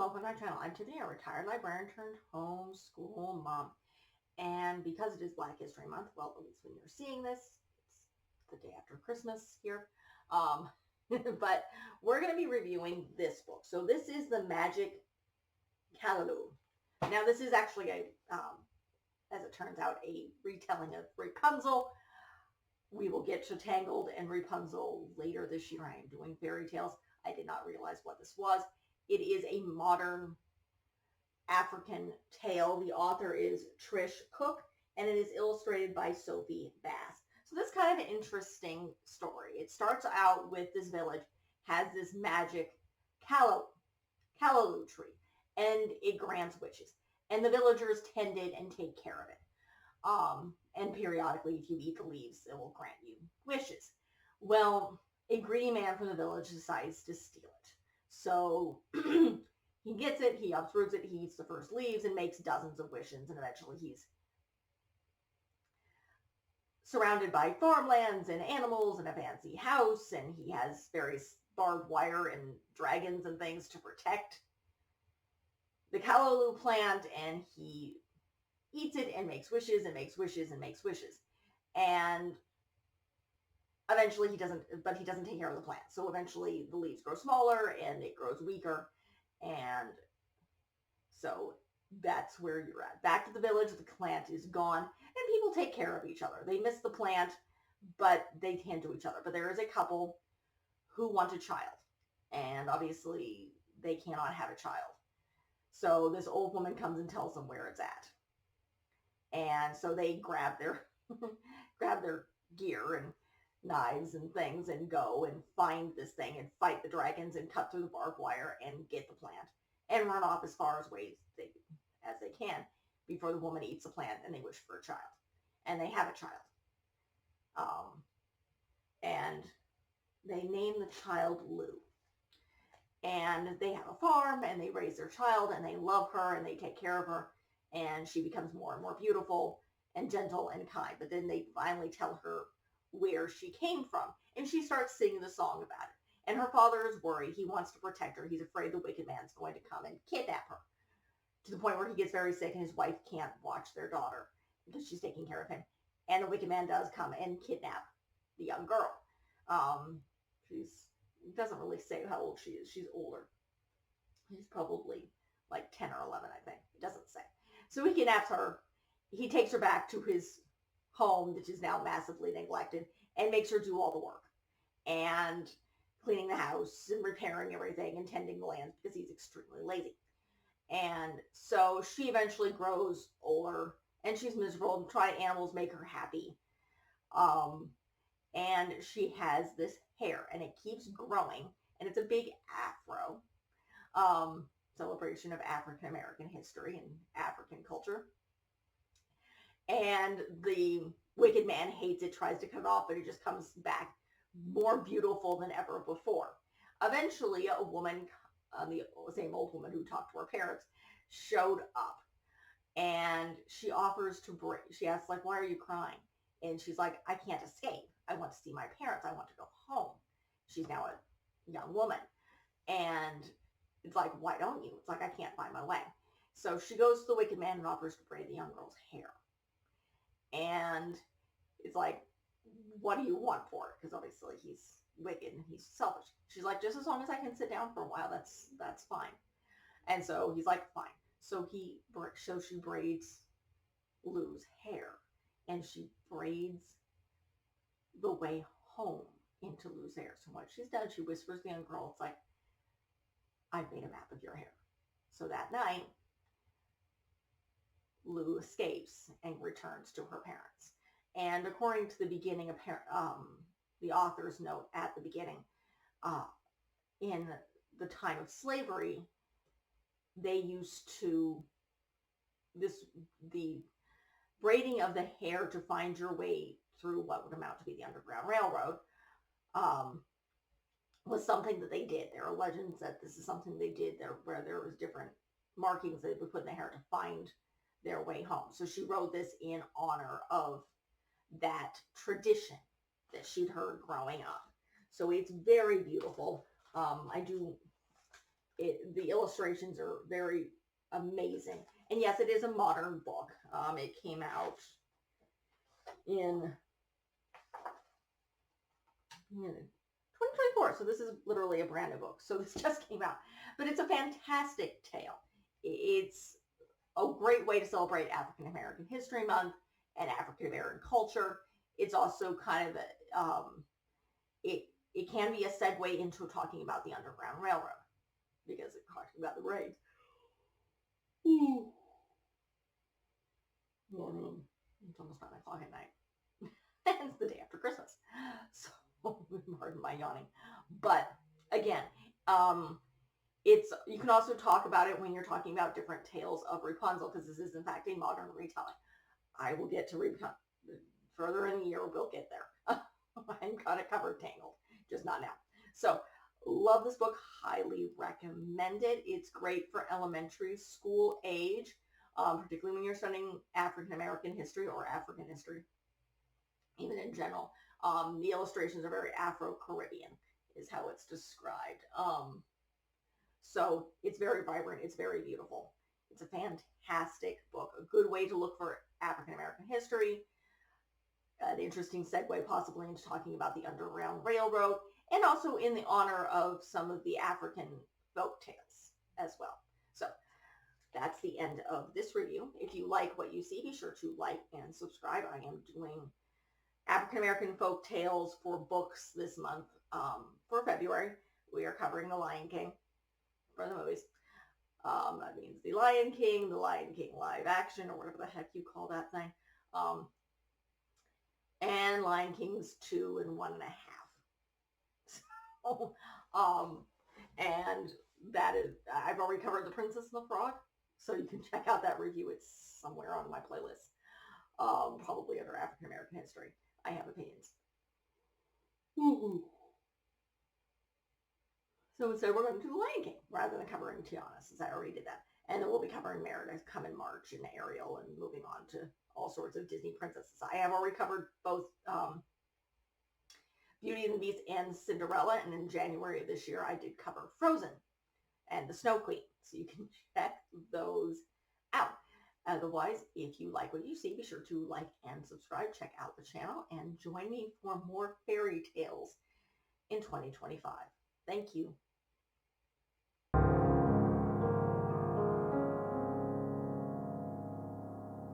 welcome to my channel. I'm Tiffany, a retired librarian turned homeschool mom. And because it is Black History Month, well, at least when you're seeing this, it's the day after Christmas here. But we're going to be reviewing this book. So this is The Magic Callaloo. Now this is actually as it turns out, a retelling of Rapunzel. We will get to Tangled and Rapunzel later this year. I am doing fairy tales. I did not realize what this was. It is a modern African tale. The author is Trish Cooke, and it is illustrated by Sophie. So this is kind of an interesting story. It starts out with this village has this magic callaloo tree, and it grants wishes. And the villagers tend it and take care of it. And periodically, if you eat the leaves, it will grant you wishes. Well, a greedy man from the village decides to steal it. So he gets it, he uproots it, he eats the first leaves and makes dozens of wishes, and eventually he's surrounded by farmlands and animals and a fancy house, and he has various barbed wire and dragons and things to protect the callaloo plant, and he eats it and makes wishes and makes wishes and makes wishes. And eventually he doesn't take care of the plant. So eventually the leaves grow smaller and it grows weaker. And so that's where you're at. Back to the village, the plant is gone and people take care of each other. They miss the plant, but they tend to each other. But there is a couple who want a child, and obviously they cannot have a child. So this old woman comes and tells them where it's at. And so they grab their gear and knives and things and go and find this thing and fight the dragons and cut through the barbed wire and get the plant and run off as far as they can before the woman eats the plant, and they wish for a child. And they have a child. And they name the child Lou. And they have a farm and they raise their child and they love her and they take care of her. And she becomes more and more beautiful and gentle and kind. But then they finally tell her where she came from. And she starts singing the song about it. And her father is worried. He wants to protect her. He's afraid the wicked man's going to come and kidnap her. To the point where he gets very sick and his wife can't watch their daughter because she's taking care of him. And the wicked man does come and kidnap the young girl. It doesn't really say how old she is. She's older. She's probably like 10 or 11, I think. It doesn't say. So he kidnaps her. He takes her back to his home, which is now massively neglected, and makes her do all the work. And cleaning the house and repairing everything and tending the land because he's extremely lazy. And so she eventually grows older and she's miserable, and try animals make her happy. And she has this hair and it keeps growing and it's a big afro. Celebration of African American history and African culture. And the wicked man hates it, tries to cut it off, but it just comes back more beautiful than ever before. Eventually, a woman, the same old woman who talked to her parents, showed up, and she offers to break. She asks, like, why are you crying? And she's like, I can't escape. I want to see my parents. I want to go home. She's now a young woman. And it's like, why don't you? It's like, I can't find my way. So she goes to the wicked man and offers to braid the young girl's hair. And it's like, what do you want for it? Because obviously he's wicked and he's selfish. She's like, just as long as I can sit down for a while, that's fine. And so he's like, fine. So she braids Lou's hair, and she braids the way home into Lou's hair. So what she's done, she whispers to the young girl, it's like, I've made a map of your hair. So that night, Lou escapes and returns to her parents. And according to the beginning, the author's note at the beginning, in the time of slavery, they used to, the braiding of the hair to find your way through what would amount to be the Underground Railroad, was something that they did. There are legends that this is something they did there, where there was different markings they would put in the hair to find their way home. So she wrote this in honor of that tradition that she'd heard growing up. So it's very beautiful. I do The illustrations are very amazing. And yes, it is a modern book. It came out in 2024. So this is literally a brand new book. So this just came out. But it's a fantastic tale. It's a great way to celebrate African American History Month and African American culture. It's also kind of it can be a segue into talking about the Underground Railroad because it talks about the raids. Ooh. It's almost 9 o'clock at night. And it's the day after Christmas. So pardon my yawning. But again, it's you can also talk about it when you're talking about different tales of Rapunzel, because this is in fact a modern retelling. I will get to further in the year. We'll get there. I'm kind of covered Tangled, just not now. So love this book. Highly recommend it. It's great for elementary school age, particularly when you're studying African American history or African history, even in general. The illustrations are very Afro-Caribbean, is how it's described. So it's very vibrant. It's very beautiful. It's a fantastic book. A good way to look for African American history. An interesting segue possibly into talking about the Underground Railroad, and also in the honor of some of the African folk tales as well. So that's the end of this review. If you like what you see, be sure to like and subscribe. I am doing African American folk tales for books this month. For February, we are covering The Lion King for the movies. That means The Lion King live action, or whatever the heck you call that thing. And Lion King's 2 and 1.5. So, and that is, I've already covered The Princess and the Frog, so you can check out that review. It's somewhere on my playlist, probably under African American history. I have opinions. So instead, we're going to do The Lion King rather than covering Tiana, since I already did that. And then we'll be covering Meredith come in March and Ariel, and moving on to all sorts of Disney princesses. I have already covered both Beauty and the Beast and Cinderella, and in January of this year, I did cover Frozen and the Snow Queen. So you can check those out. Otherwise, if you like what you see, be sure to like and subscribe, check out the channel, and join me for more fairy tales in 2025. Thank you.